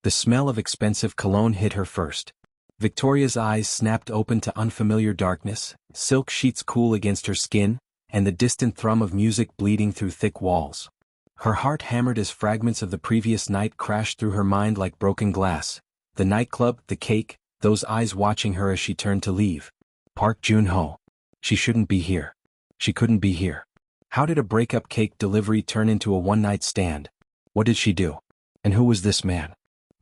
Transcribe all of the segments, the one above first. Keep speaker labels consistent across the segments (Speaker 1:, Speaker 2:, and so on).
Speaker 1: The smell of expensive cologne hit her first. Victoria's eyes snapped open to unfamiliar darkness, silk sheets cool against her skin, and the distant thrum of music bleeding through thick walls. Her heart hammered as fragments of the previous night crashed through her mind like broken glass. The nightclub, the cake, those eyes watching her as she turned to leave. Park Jun Ho. She shouldn't be here. She couldn't be here. How did a breakup cake delivery turn into a one-night stand? What did she do? And who was this man?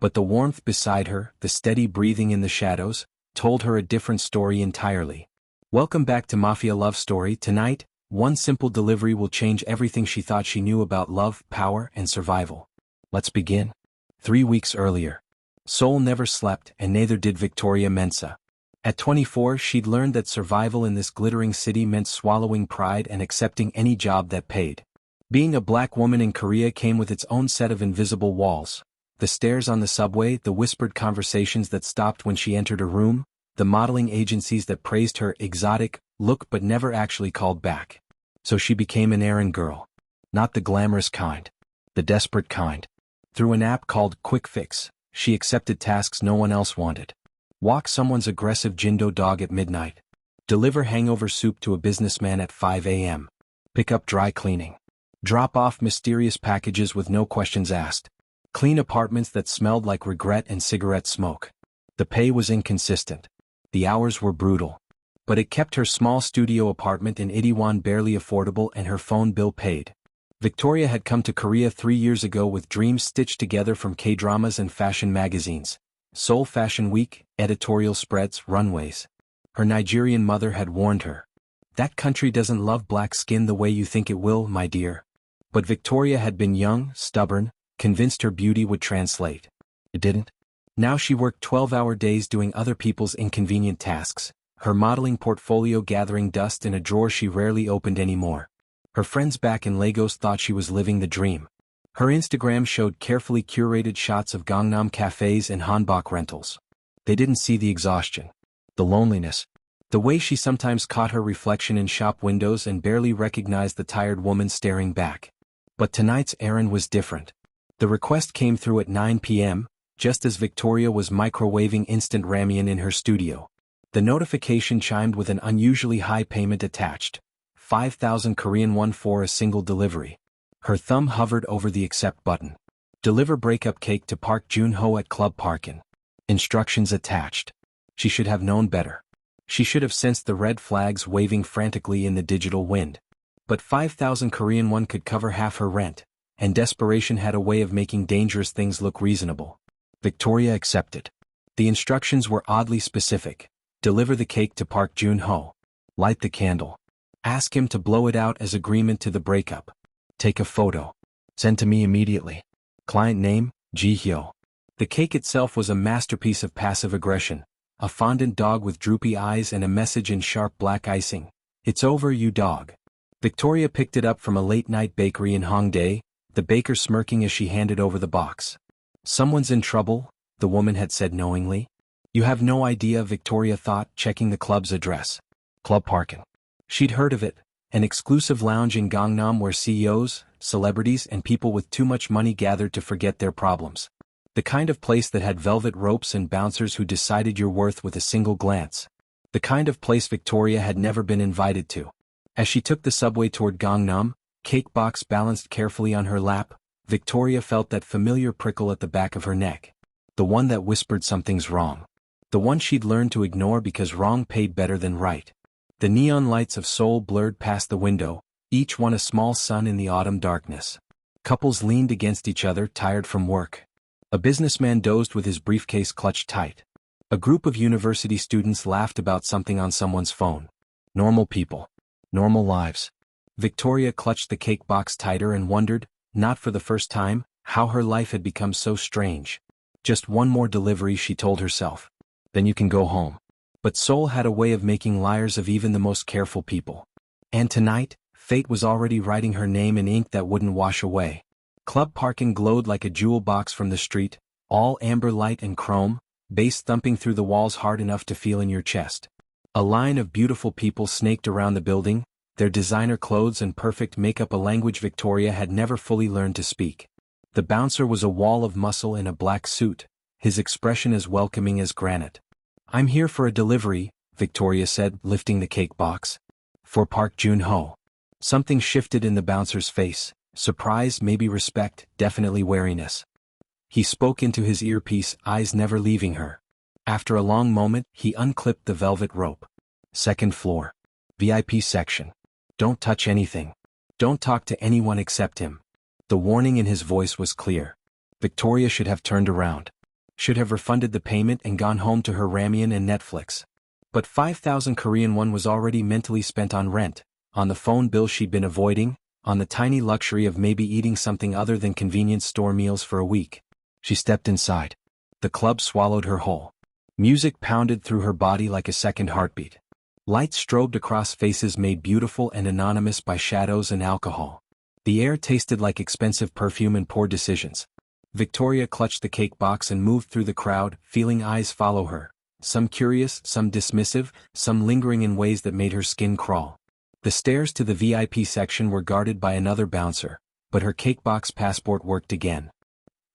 Speaker 1: But the warmth beside her, the steady breathing in the shadows, told her a different story entirely. Welcome back to Mafia Love Story. Tonight, one simple delivery will change everything she thought she knew about love, power, and survival. Let's begin. 3 weeks earlier. Seoul never slept, and neither did Victoria Mensah. At 24, she'd learned that survival in this glittering city meant swallowing pride and accepting any job that paid. Being a black woman in Korea came with its own set of invisible walls. The stares on the subway, the whispered conversations that stopped when she entered a room, the modeling agencies that praised her exotic look but never actually called back. So she became an errand girl. Not the glamorous kind. The desperate kind. Through an app called Quick Fix, she accepted tasks no one else wanted. Walk someone's aggressive Jindo dog at midnight. Deliver hangover soup to a businessman at 5 a.m. Pick up dry cleaning. Drop off mysterious packages with no questions asked. Clean apartments that smelled like regret and cigarette smoke. The pay was inconsistent. The hours were brutal. But it kept her small studio apartment in Itaewon barely affordable and her phone bill paid. Victoria had come to Korea 3 years ago with dreams stitched together from K-dramas and fashion magazines. Seoul Fashion Week, editorial spreads, runways. Her Nigerian mother had warned her. That country doesn't love black skin the way you think it will, my dear. But Victoria had been young, stubborn, convinced her beauty would translate. It didn't. Now she worked 12-hour days doing other people's inconvenient tasks, her modeling portfolio gathering dust in a drawer she rarely opened anymore. Her friends back in Lagos thought she was living the dream. Her Instagram showed carefully curated shots of Gangnam cafes and hanbok rentals. They didn't see the exhaustion, the loneliness, the way she sometimes caught her reflection in shop windows and barely recognized the tired woman staring back. But tonight's errand was different. The request came through at 9 p.m., just as Victoria was microwaving instant ramen in her studio. The notification chimed with an unusually high payment attached, 5,000 Korean won for a single delivery. Her thumb hovered over the accept button. Deliver breakup cake to Park Jun Ho at Club Parkin. Instructions attached. She should have known better. She should have sensed the red flags waving frantically in the digital wind. But 5,000 Korean won could cover half her rent, and desperation had a way of making dangerous things look reasonable. Victoria accepted. The instructions were oddly specific. Deliver the cake to Park Jun Ho. Light the candle. Ask him to blow it out as agreement to the breakup. Take a photo. Send to me immediately. Client name, Ji Hyo. The cake itself was a masterpiece of passive aggression. A fondant dog with droopy eyes and a message in sharp black icing. It's over, you dog. Victoria picked it up from a late-night bakery in Hongdae, the baker smirking as she handed over the box. Someone's in trouble, the woman had said knowingly. You have no idea, Victoria thought, checking the club's address. Club Parkin. She'd heard of it, an exclusive lounge in Gangnam where CEOs, celebrities, and people with too much money gathered to forget their problems. The kind of place that had velvet ropes and bouncers who decided your worth with a single glance. The kind of place Victoria had never been invited to. As she took the subway toward Gangnam, cake box balanced carefully on her lap, Victoria felt that familiar prickle at the back of her neck. The one that whispered something's wrong. The one she'd learned to ignore because wrong paid better than right. The neon lights of Seoul blurred past the window, each one a small sun in the autumn darkness. Couples leaned against each other, tired from work. A businessman dozed with his briefcase clutched tight. A group of university students laughed about something on someone's phone. Normal people. Normal lives. Victoria clutched the cake box tighter and wondered, not for the first time, how her life had become so strange. Just one more delivery, she told herself. Then you can go home. But Seoul had a way of making liars of even the most careful people. And tonight, fate was already writing her name in ink that wouldn't wash away. Club Parkin glowed like a jewel box from the street, all amber light and chrome, bass thumping through the walls hard enough to feel in your chest. A line of beautiful people snaked around the building, their designer clothes and perfect makeup a language Victoria had never fully learned to speak. The bouncer was a wall of muscle in a black suit, his expression as welcoming as granite. "I'm here for a delivery," Victoria said, lifting the cake box. "For Park Jun Ho." Something shifted in the bouncer's face, surprise, maybe respect, definitely wariness. He spoke into his earpiece, eyes never leaving her. After a long moment, he unclipped the velvet rope. "Second floor. VIP section. Don't touch anything. Don't talk to anyone except him." The warning in his voice was clear. Victoria should have turned around. Should have refunded the payment and gone home to her ramen and Netflix. But 5,000 Korean won was already mentally spent on rent, on the phone bill she'd been avoiding, on the tiny luxury of maybe eating something other than convenience store meals for a week. She stepped inside. The club swallowed her whole. Music pounded through her body like a second heartbeat. Lights strobed across faces made beautiful and anonymous by shadows and alcohol. The air tasted like expensive perfume and poor decisions. Victoria clutched the cake box and moved through the crowd, feeling eyes follow her, some curious, some dismissive, some lingering in ways that made her skin crawl. The stairs to the VIP section were guarded by another bouncer, but her cake box passport worked again.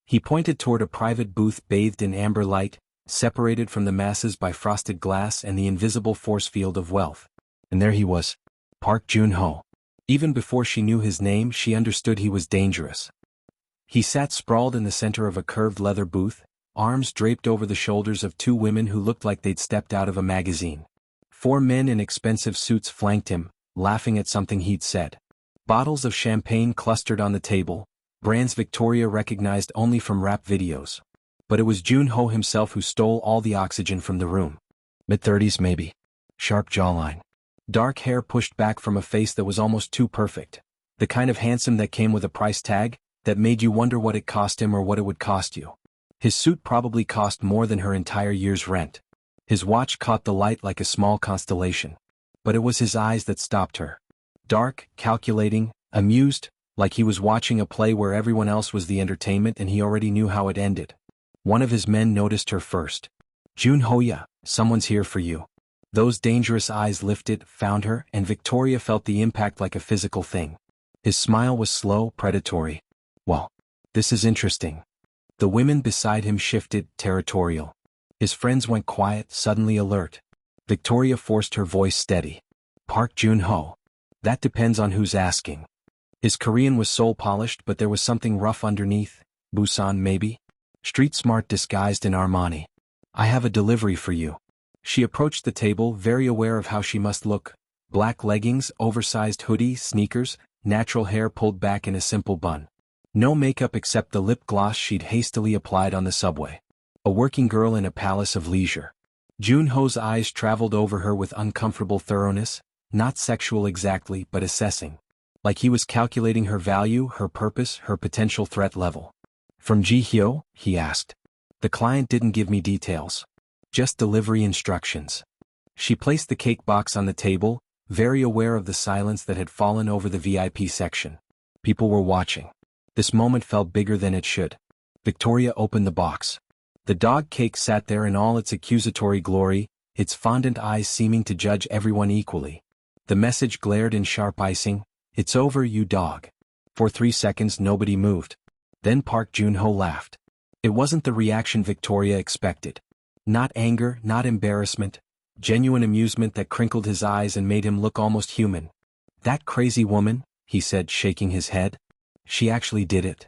Speaker 1: He pointed toward a private booth bathed in amber light, separated from the masses by frosted glass and the invisible force field of wealth. And there he was, Park Jun Ho. Even before she knew his name, she understood he was dangerous. He sat sprawled in the center of a curved leather booth, arms draped over the shoulders of two women who looked like they'd stepped out of a magazine. 4 men in expensive suits flanked him, laughing at something he'd said. Bottles of champagne clustered on the table, brands Victoria recognized only from rap videos. But it was Jun Ho himself who stole all the oxygen from the room. Mid-30s maybe. Sharp jawline. Dark hair pushed back from a face that was almost too perfect. The kind of handsome that came with a price tag, that made you wonder what it cost him or what it would cost you. His suit probably cost more than her entire year's rent. His watch caught the light like a small constellation. But it was his eyes that stopped her. Dark, calculating, amused, like he was watching a play where everyone else was the entertainment and he already knew how it ended. One of his men noticed her first. "Jun Ho-ya, someone's here for you." Those dangerous eyes lifted, found her, and Victoria felt the impact like a physical thing. His smile was slow, predatory. "Well, this is interesting." The women beside him shifted, territorial. His friends went quiet, suddenly alert. Victoria forced her voice steady. "Park Jun Ho. That depends on who's asking." His Korean was soul-polished, but there was something rough underneath. Busan maybe? Street smart disguised in Armani. "I have a delivery for you." She approached the table, very aware of how she must look. Black leggings, oversized hoodie, sneakers, natural hair pulled back in a simple bun. No makeup except the lip gloss she'd hastily applied on the subway. A working girl in a palace of leisure. Jun Ho's eyes traveled over her with uncomfortable thoroughness, not sexual exactly, but assessing. Like he was calculating her value, her purpose, her potential threat level. "From Ji Hyo?" he asked. "The client didn't give me details. Just delivery instructions." She placed the cake box on the table, very aware of the silence that had fallen over the VIP section. People were watching. This moment felt bigger than it should. Victoria opened the box. The dog cake sat there in all its accusatory glory, its fondant eyes seeming to judge everyone equally. The message glared in sharp icing, "It's over, you dog." For 3 seconds nobody moved. Then Park Jun Ho laughed. It wasn't the reaction Victoria expected. Not anger, not embarrassment, genuine amusement that crinkled his eyes and made him look almost human. "That crazy woman," he said, shaking his head. "She actually did it."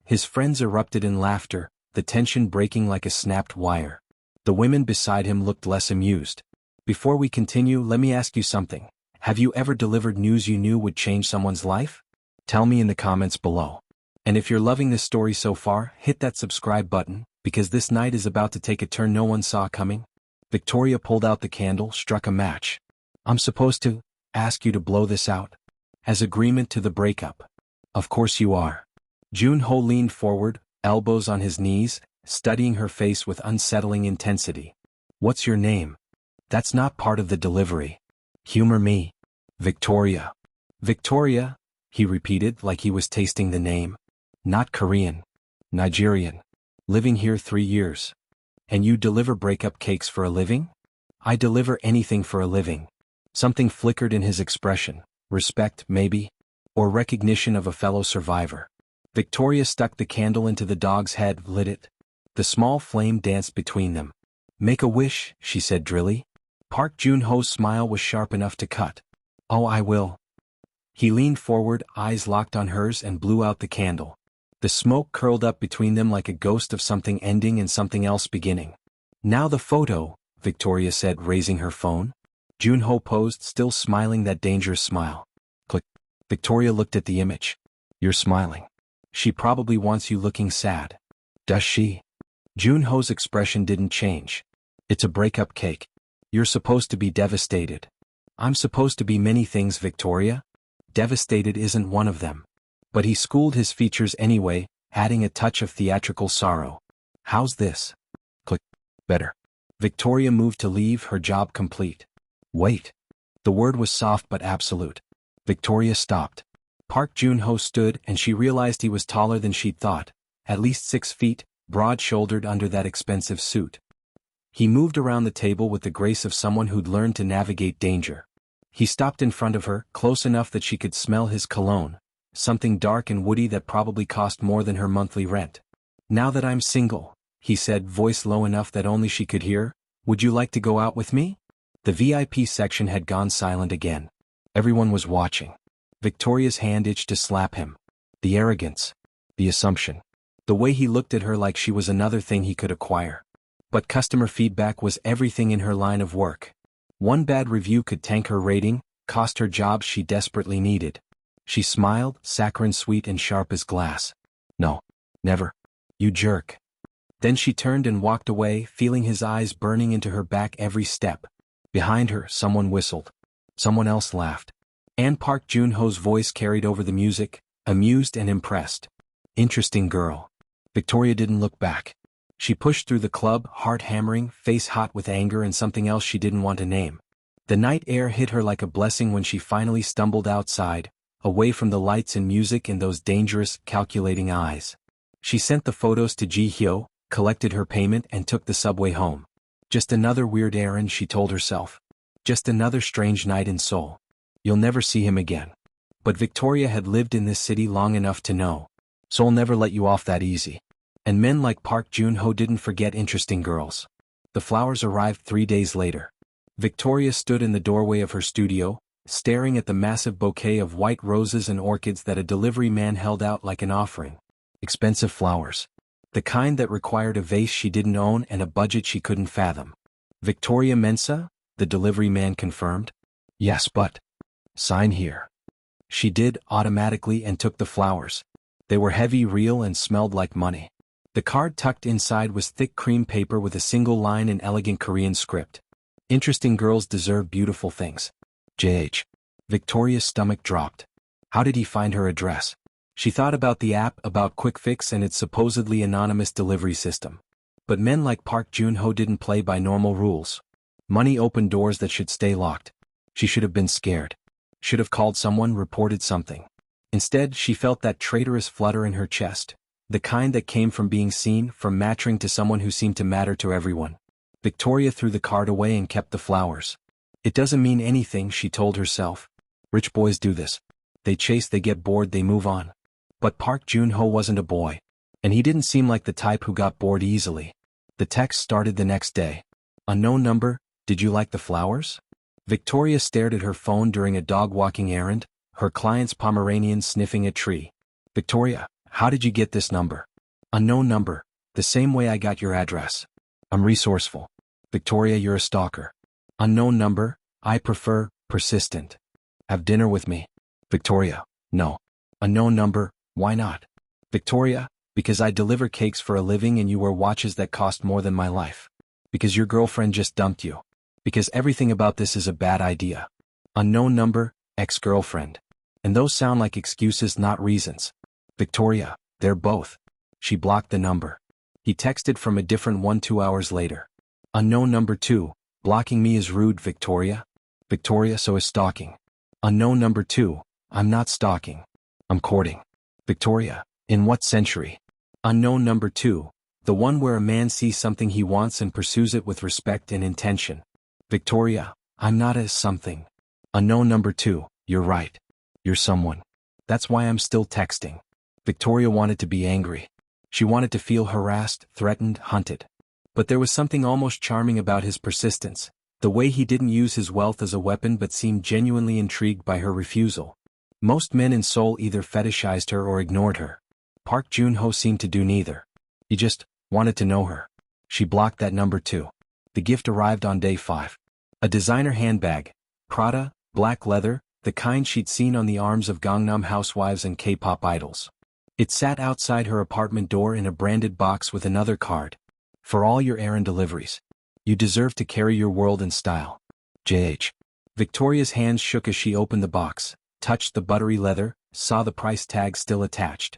Speaker 1: His friends erupted in laughter, the tension breaking like a snapped wire. The women beside him looked less amused. "Before we continue, let me ask you something. Have you ever delivered news you knew would change someone's life? Tell me in the comments below. And if you're loving this story so far, hit that subscribe button, because this night is about to take a turn no one saw coming." Victoria pulled out the candle, struck a match. "I'm supposed to ask you to blow this out? As agreement to the breakup?" "Of course you are." Jun Ho leaned forward, elbows on his knees, studying her face with unsettling intensity. "What's your name?" "That's not part of the delivery." "Humor me." "Victoria." "Victoria," he repeated like he was tasting the name. "Not Korean. Nigerian. Living here 3 years. And you deliver breakup cakes for a living?" "I deliver anything for a living." Something flickered in his expression. Respect, maybe? Or recognition of a fellow survivor. Victoria stuck the candle into the dog's head, lit it. The small flame danced between them. Make a wish, she said drily. Park Jun Ho's smile was sharp enough to cut. Oh, I will. He leaned forward, eyes locked on hers, and blew out the candle. The smoke curled up between them like a ghost of something ending and something else beginning. Now the photo, Victoria said, raising her phone. Jun Ho posed, still smiling that dangerous smile. Click. Victoria looked at the image. You're smiling. She probably wants you looking sad. Does she? Jun Ho's expression didn't change. It's a breakup cake. You're supposed to be devastated. I'm supposed to be many things, Victoria. Devastated isn't one of them. But he schooled his features anyway, adding a touch of theatrical sorrow. How's this? Click. Better. Victoria moved to leave, her job complete. Wait. The word was soft but absolute. Victoria stopped. Park Jun Ho stood, and she realized he was taller than she'd thought, at least 6 feet, broad-shouldered under that expensive suit. He moved around the table with the grace of someone who'd learned to navigate danger. He stopped in front of her, close enough that she could smell his cologne, something dark and woody that probably cost more than her monthly rent. Now that I'm single, he said, voice low enough that only she could hear, would you like to go out with me? The VIP section had gone silent again. Everyone was watching. Victoria's hand itched to slap him. The arrogance. The assumption. The way he looked at her like she was another thing he could acquire. But customer feedback was everything in her line of work. One bad review could tank her rating, cost her jobs she desperately needed. She smiled, saccharine sweet and sharp as glass. No. Never. You jerk. Then she turned and walked away, feeling his eyes burning into her back every step. Behind her, someone whistled. Someone else laughed. And Park Jun Ho's voice carried over the music, amused and impressed. Interesting girl. Victoria didn't look back. She pushed through the club, heart hammering, face hot with anger and something else she didn't want to name. The night air hit her like a blessing when she finally stumbled outside, away from the lights and music and those dangerous, calculating eyes. She sent the photos to Ji Hyo, collected her payment and took the subway home. Just another weird errand, she told herself. Just another strange night in Seoul. You'll never see him again. But Victoria had lived in this city long enough to know. Seoul never let you off that easy. And men like Park Jun Ho didn't forget interesting girls. The flowers arrived 3 days later. Victoria stood in the doorway of her studio, staring at the massive bouquet of white roses and orchids that a delivery man held out like an offering. Expensive flowers. The kind that required a vase she didn't own and a budget she couldn't fathom. Victoria Mensah? The delivery man confirmed. Yes, but... Sign here. She did, automatically, and took the flowers. They were heavy, real, and smelled like money. The card tucked inside was thick cream paper with a single line in elegant Korean script. Interesting girls deserve beautiful things. JH. Victoria's stomach dropped. How did he find her address? She thought about the app, about Quick Fix and its supposedly anonymous delivery system. But men like Park Jun Ho didn't play by normal rules. Money opened doors that should stay locked. She should have been scared. Should have called someone, reported something. Instead, she felt that traitorous flutter in her chest, the kind that came from being seen, from matching to someone who seemed to matter to everyone. Victoria threw the card away and kept the flowers. It doesn't mean anything, she told herself. Rich boys do this. They chase, they get bored, they move on. But Park Jun Ho wasn't a boy. And he didn't seem like the type who got bored easily. The text started the next day. Unknown number, did you like the flowers? Victoria stared at her phone during a dog-walking errand, her client's Pomeranian sniffing a tree. Victoria, how did you get this number? Unknown number, the same way I got your address. I'm resourceful. Victoria, you're a stalker. Unknown number, I prefer, persistent. Have dinner with me. Victoria, no. Unknown number, why not? Victoria, because I deliver cakes for a living and you wear watches that cost more than my life. Because your girlfriend just dumped you. Because everything about this is a bad idea. Unknown number, ex-girlfriend. And those sound like excuses, not reasons. Victoria, they're both. She blocked the number. He texted from a different one 2 hours later. Unknown number 2, blocking me is rude, Victoria. Victoria, so is stalking. Unknown number 2, I'm not stalking. I'm courting. Victoria, in what century? Unknown number 2, the one where a man sees something he wants and pursues it with respect and intention. Victoria, I'm not a something. Unknown number 2, you're right. You're someone. That's why I'm still texting. Victoria wanted to be angry. She wanted to feel harassed, threatened, hunted. But there was something almost charming about his persistence, the way he didn't use his wealth as a weapon but seemed genuinely intrigued by her refusal. Most men in Seoul either fetishized her or ignored her. Park Jun Ho seemed to do neither. He just wanted to know her. She blocked that number too. The gift arrived on day 5. A designer handbag, Prada, black leather, the kind she'd seen on the arms of Gangnam housewives and K-pop idols. It sat outside her apartment door in a branded box with another card. For all your errand deliveries. You deserve to carry your world in style. JH. Victoria's hands shook as she opened the box, touched the buttery leather, saw the price tag still attached.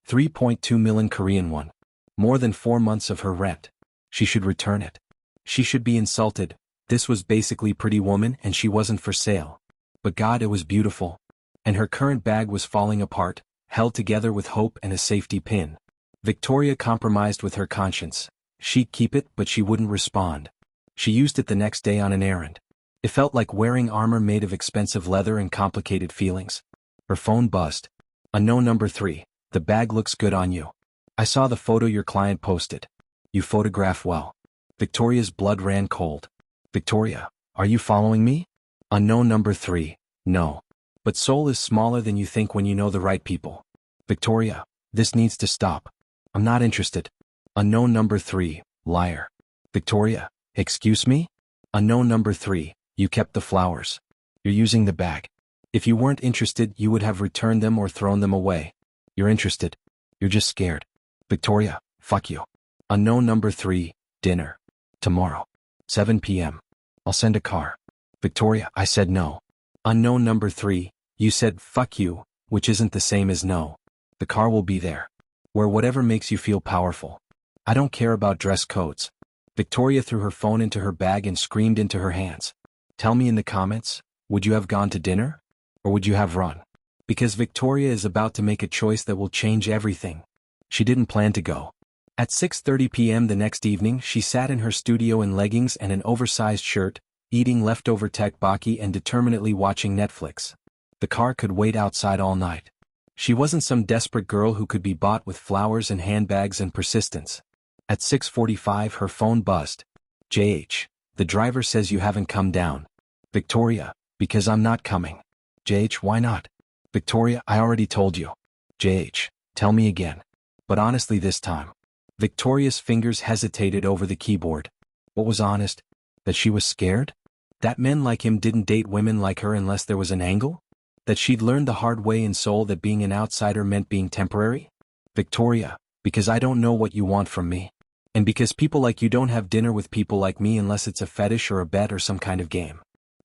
Speaker 1: 3.2 million Korean won. More than 4 months of her rent. She should return it. She should be insulted. This was basically Pretty Woman and she wasn't for sale. But God, it was beautiful. And her current bag was falling apart, held together with hope and a safety pin. Victoria compromised with her conscience. She'd keep it, but she wouldn't respond. She used it the next day on an errand. It felt like wearing armor made of expensive leather and complicated feelings. Her phone buzzed. Unknown number 3, the bag looks good on you. I saw the photo your client posted. You photograph well. Victoria's blood ran cold. Victoria, are you following me? Unknown number 3, no. But Seoul is smaller than you think when you know the right people. Victoria, this needs to stop. I'm not interested. Unknown number 3, liar. Victoria, excuse me? Unknown number 3, you kept the flowers. You're using the bag. If you weren't interested, you would have returned them or thrown them away. You're interested. You're just scared. Victoria, fuck you. Unknown number 3, dinner. Tomorrow. 7 p.m. I'll send a car. Victoria, I said no. Unknown number 3, you said fuck you, which isn't the same as no. The car will be there. Wear whatever makes you feel powerful. I don't care about dress codes. Victoria threw her phone into her bag and screamed into her hands. Tell me in the comments, would you have gone to dinner? Or would you have run? Because Victoria is about to make a choice that will change everything. She didn't plan to go. At 6:30 p.m. the next evening, she sat in her studio in leggings and an oversized shirt, eating leftover tteokbokki and determinedly watching Netflix. The car could wait outside all night. She wasn't some desperate girl who could be bought with flowers and handbags and persistence. At 6:45 her phone buzzed. JH, the driver says you haven't come down. Victoria, because I'm not coming. JH, why not? Victoria, I already told you. JH, tell me again. But honestly this time. Victoria's fingers hesitated over the keyboard. What was honest? That she was scared? That men like him didn't date women like her unless there was an angle? That she'd learned the hard way in Seoul that being an outsider meant being temporary? Victoria, because I don't know what you want from me. And because people like you don't have dinner with people like me unless it's a fetish or a bet or some kind of game.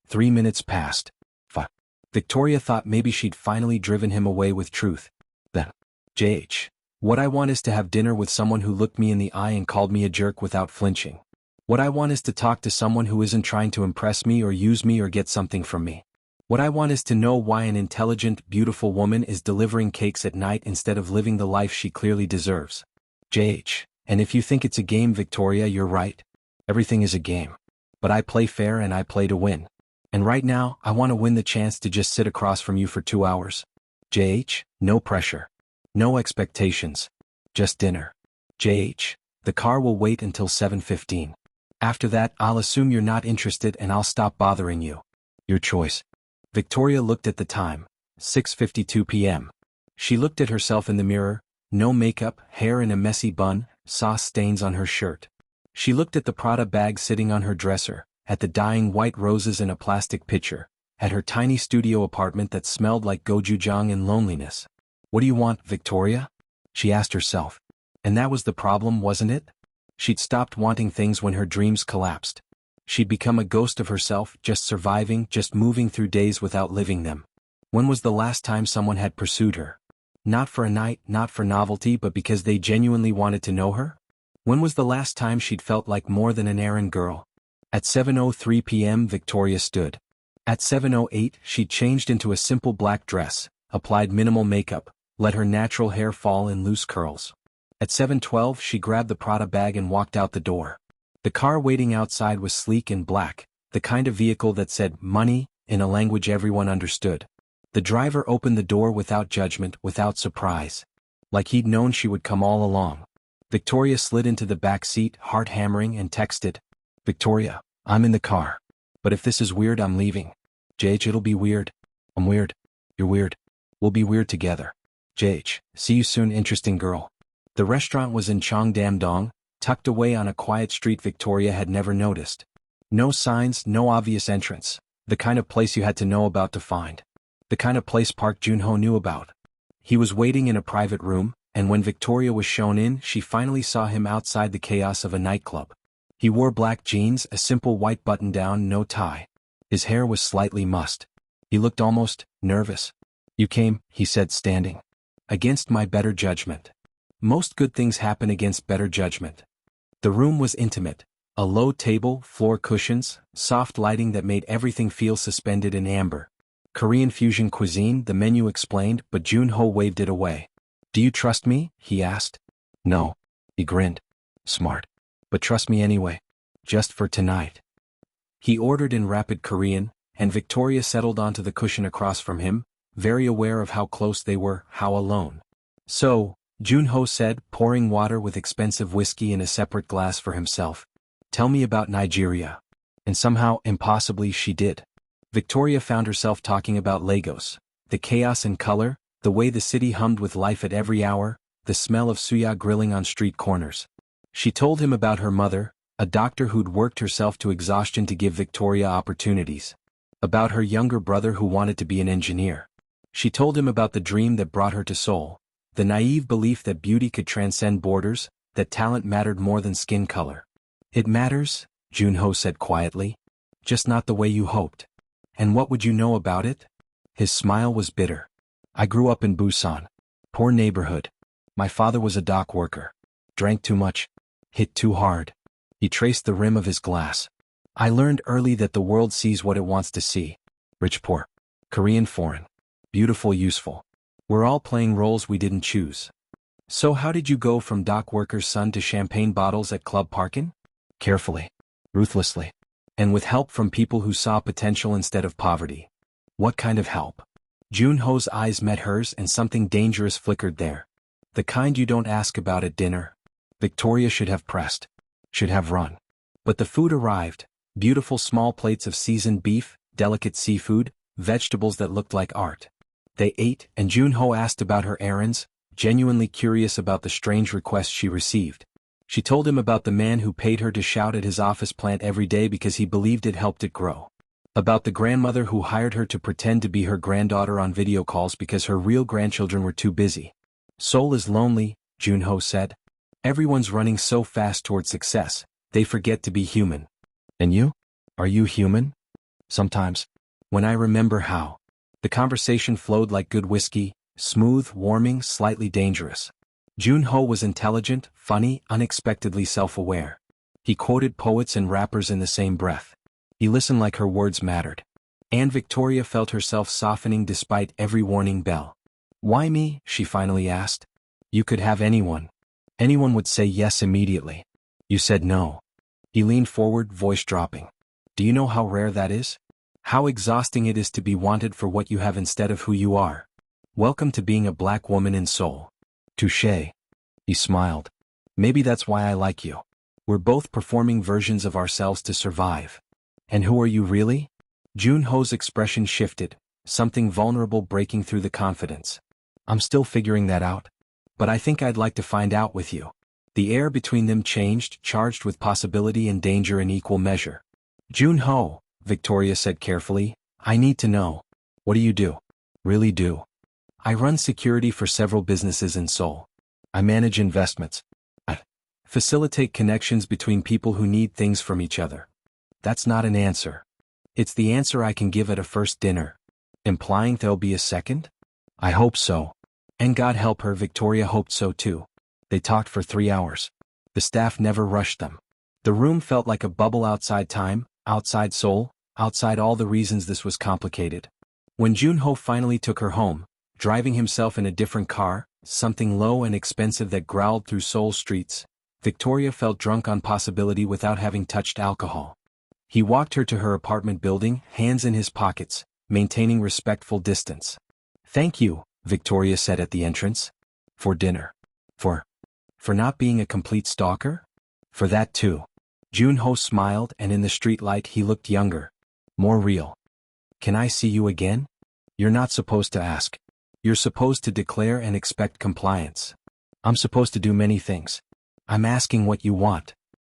Speaker 1: 3 minutes passed. Fuck. Victoria thought maybe she'd finally driven him away with truth. Then, JH, what I want is to have dinner with someone who looked me in the eye and called me a jerk without flinching. What I want is to talk to someone who isn't trying to impress me or use me or get something from me. What I want is to know why an intelligent, beautiful woman is delivering cakes at night instead of living the life she clearly deserves. JH, and if you think it's a game, Victoria, you're right. Everything is a game. But I play fair and I play to win. And right now, I want to win the chance to just sit across from you for 2 hours. JH, no pressure. No expectations. Just dinner. JH, the car will wait until 7:15. After that, I'll assume you're not interested and I'll stop bothering you. Your choice. Victoria looked at the time. 6:52 p.m. She looked at herself in the mirror. No makeup, hair in a messy bun, sauce stains on her shirt. She looked at the Prada bag sitting on her dresser, at the dying white roses in a plastic pitcher, at her tiny studio apartment that smelled like gochujang and loneliness. What do you want, Victoria? She asked herself. And that was the problem, wasn't it? She'd stopped wanting things when her dreams collapsed. She'd become a ghost of herself, just surviving, just moving through days without living them. When was the last time someone had pursued her? Not for a night, not for novelty, but because they genuinely wanted to know her? When was the last time she'd felt like more than an errand girl? At 7:03 p.m. Victoria stood. At 7:08 she changed into a simple black dress, applied minimal makeup, let her natural hair fall in loose curls. At 7:12 she grabbed the Prada bag and walked out the door. The car waiting outside was sleek and black, the kind of vehicle that said money in a language everyone understood. The driver opened the door without judgment, without surprise. Like he'd known she would come all along. Victoria slid into the back seat, heart hammering, and texted, "Victoria, I'm in the car. But if this is weird, I'm leaving. JH, it'll be weird. I'm weird. You're weird. We'll be weird together. JH, see you soon, interesting girl." The restaurant was in Cheongdam-dong, tucked away on a quiet street Victoria had never noticed. No signs, no obvious entrance. The kind of place you had to know about to find. The kind of place Park Jun Ho knew about. He was waiting in a private room, and when Victoria was shown in, she finally saw him outside the chaos of a nightclub. He wore black jeans, a simple white button-down, no tie. His hair was slightly mussed. He looked almost nervous. "You came," he said, standing. "Against my better judgment. Most good things happen against better judgment." The room was intimate. A low table, floor cushions, soft lighting that made everything feel suspended in amber. Korean fusion cuisine, the menu explained, but Jun Ho waved it away. "Do you trust me?" he asked. "No." He grinned. "Smart. But trust me anyway. Just for tonight." He ordered in rapid Korean, and Victoria settled onto the cushion across from him, very aware of how close they were, how alone. "So," Jun Ho said, pouring water with expensive whiskey in a separate glass for himself, "tell me about Nigeria." And somehow, impossibly, she did. Victoria found herself talking about Lagos, the chaos and color, the way the city hummed with life at every hour, the smell of suya grilling on street corners. She told him about her mother, a doctor who'd worked herself to exhaustion to give Victoria opportunities. About her younger brother who wanted to be an engineer. She told him about the dream that brought her to Seoul, the naive belief that beauty could transcend borders, that talent mattered more than skin color. "It matters," Jun Ho said quietly. "Just not the way you hoped." "And what would you know about it?" His smile was bitter. "I grew up in Busan. Poor neighborhood. My father was a dock worker. Drank too much. Hit too hard." He traced the rim of his glass. "I learned early that the world sees what it wants to see. Rich, poor. Korean, foreign. Beautiful, useful. We're all playing roles we didn't choose." "So how did you go from dock worker's son to champagne bottles at Club Parkin?" "Carefully. Ruthlessly. And with help from people who saw potential instead of poverty." "What kind of help?" Jun Ho's eyes met hers and something dangerous flickered there. "The kind you don't ask about at dinner." Victoria should have pressed. Should have run. But the food arrived. Beautiful small plates of seasoned beef, delicate seafood, vegetables that looked like art. They ate, and Jun Ho asked about her errands, genuinely curious about the strange requests she received. She told him about the man who paid her to shout at his office plant every day because he believed it helped it grow. About the grandmother who hired her to pretend to be her granddaughter on video calls because her real grandchildren were too busy. "Seoul is lonely," Jun Ho said. "Everyone's running so fast toward success, they forget to be human." "And you? Are you human?" "Sometimes. When I remember how." The conversation flowed like good whiskey, smooth, warming, slightly dangerous. Jun Ho was intelligent, funny, unexpectedly self-aware. He quoted poets and rappers in the same breath. He listened like her words mattered. And Victoria felt herself softening despite every warning bell. "Why me?" she finally asked. "You could have anyone. Anyone would say yes immediately. You said no." He leaned forward, voice dropping. "Do you know how rare that is? How exhausting it is to be wanted for what you have instead of who you are. Welcome to being a black woman in Seoul." "Touché." He smiled. "Maybe that's why I like you. We're both performing versions of ourselves to survive." "And who are you really?" Jun Ho's expression shifted, something vulnerable breaking through the confidence. "I'm still figuring that out. But I think I'd like to find out with you." The air between them changed, charged with possibility and danger in equal measure. "Jun Ho," Victoria said carefully, "I need to know. What do you do?" "Really do." "I run security for several businesses in Seoul. I manage investments. I facilitate connections between people who need things from each other." "That's not an answer." "It's the answer I can give at a first dinner." "Implying there'll be a second?" "I hope so." And God help her, Victoria hoped so too. They talked for 3 hours. The staff never rushed them. The room felt like a bubble outside time, outside Seoul, outside all the reasons this was complicated. When Jun Ho finally took her home, driving himself in a different car, something low and expensive that growled through Seoul streets, Victoria felt drunk on possibility without having touched alcohol. He walked her to her apartment building, hands in his pockets, maintaining respectful distance. "Thank you," Victoria said at the entrance. "For dinner." "For For not being a complete stalker? For that too. Jun Ho smiled, and in the streetlight he looked younger. More real. Can I see you again? You're not supposed to ask. You're supposed to declare and expect compliance. I'm supposed to do many things. I'm asking what you want.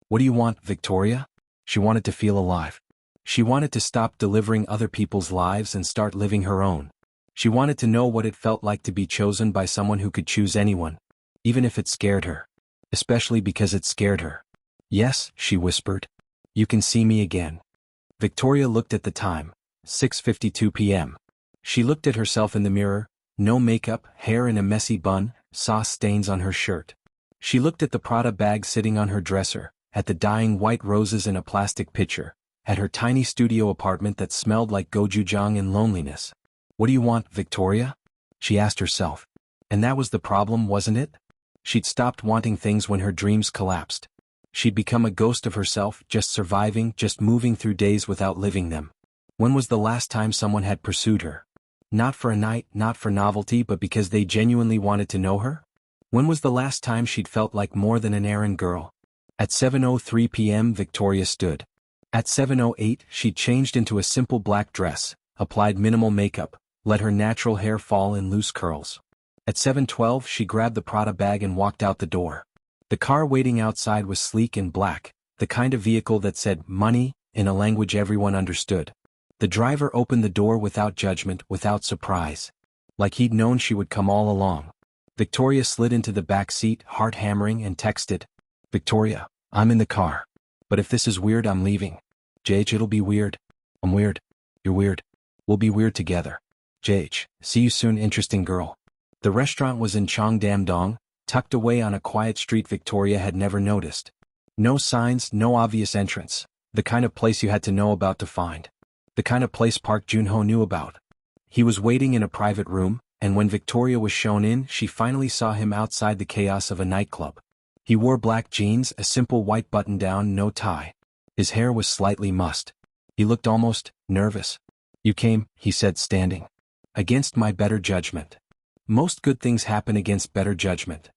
Speaker 1: What do you want, Victoria? She wanted to feel alive. She wanted to stop delivering other people's lives and start living her own. She wanted to know what it felt like to be chosen by someone who could choose anyone, even if it scared her. Especially because it scared her. Yes, she whispered. You can see me again. Victoria looked at the time. 6:52 p.m. She looked at herself in the mirror, no makeup, hair in a messy bun, sauce stains on her shirt. She looked at the Prada bag sitting on her dresser, at the dying white roses in a plastic pitcher, at her tiny studio apartment that smelled like gochujang and loneliness. What do you want, Victoria? She asked herself. And that was the problem, wasn't it? She'd stopped wanting things when her dreams collapsed. She'd become a ghost of herself, just surviving, just moving through days without living them. When was the last time someone had pursued her? Not for a night, not for novelty, but because they genuinely wanted to know her? When was the last time she'd felt like more than an errand girl? At 7:03 p.m. Victoria stood. At 7:08 she'd changed into a simple black dress, applied minimal makeup, let her natural hair fall in loose curls. At 7:12 she grabbed the Prada bag and walked out the door. The car waiting outside was sleek and black, the kind of vehicle that said money in a language everyone understood. The driver opened the door without judgment, without surprise. Like he'd known she would come all along. Victoria slid into the back seat, heart hammering, and texted. Victoria, I'm in the car. But if this is weird, I'm leaving. JH, it'll be weird. I'm weird. You're weird. We'll be weird together. JH, see you soon, interesting girl. The restaurant was in Cheongdam-dong, tucked away on a quiet street Victoria had never noticed. No signs, no obvious entrance. The kind of place you had to know about to find. The kind of place Park Jun Ho knew about. He was waiting in a private room, and when Victoria was shown in, she finally saw him outside the chaos of a nightclub. He wore black jeans, a simple white button-down, no tie. His hair was slightly mussed. He looked almost nervous. You came, he said, standing. Against my better judgment. Most good things happen against better judgment.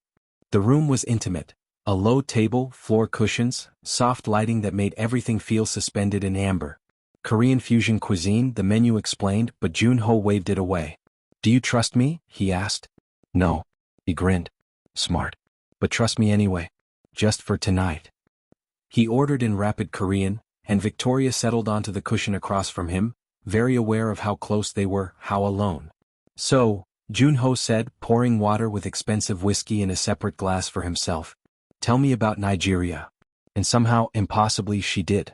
Speaker 1: The room was intimate. A low table, floor cushions, soft lighting that made everything feel suspended in amber. Korean fusion cuisine, the menu explained, but Jun Ho waved it away. Do you trust me? He asked. No. He grinned. Smart. But trust me anyway. Just for tonight. He ordered in rapid Korean, and Victoria settled onto the cushion across from him, very aware of how close they were, how alone. So, Jun Ho said, pouring water with expensive whiskey in a separate glass for himself. Tell me about Nigeria. And somehow, impossibly, she did.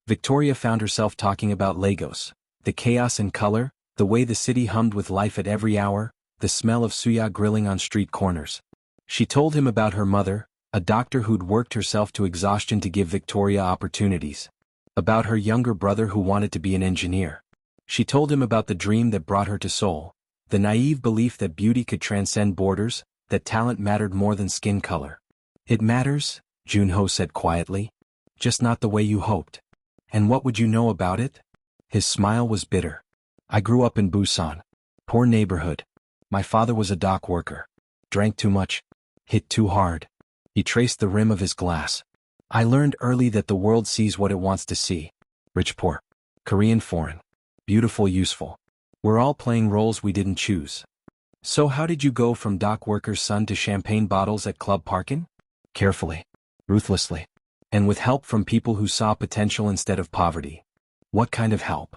Speaker 1: Victoria found herself talking about Lagos, the chaos and color, the way the city hummed with life at every hour, the smell of suya grilling on street corners. She told him about her mother, a doctor who'd worked herself to exhaustion to give Victoria opportunities. About her younger brother who wanted to be an engineer. She told him about the dream that brought her to Seoul, the naive belief that beauty could transcend borders, that talent mattered more than skin color. It matters, Jun Ho said quietly. Just not the way you hoped. And what would you know about it? His smile was bitter. I grew up in Busan. Poor neighborhood. My father was a dock worker. Drank too much. Hit too hard. He traced the rim of his glass. I learned early that the world sees what it wants to see. Rich, poor. Korean, foreign. Beautiful, useful. We're all playing roles we didn't choose. So how did you go from dock worker's son to champagne bottles at Club Parkin? Carefully. Ruthlessly. And with help from people who saw potential instead of poverty. What kind of help?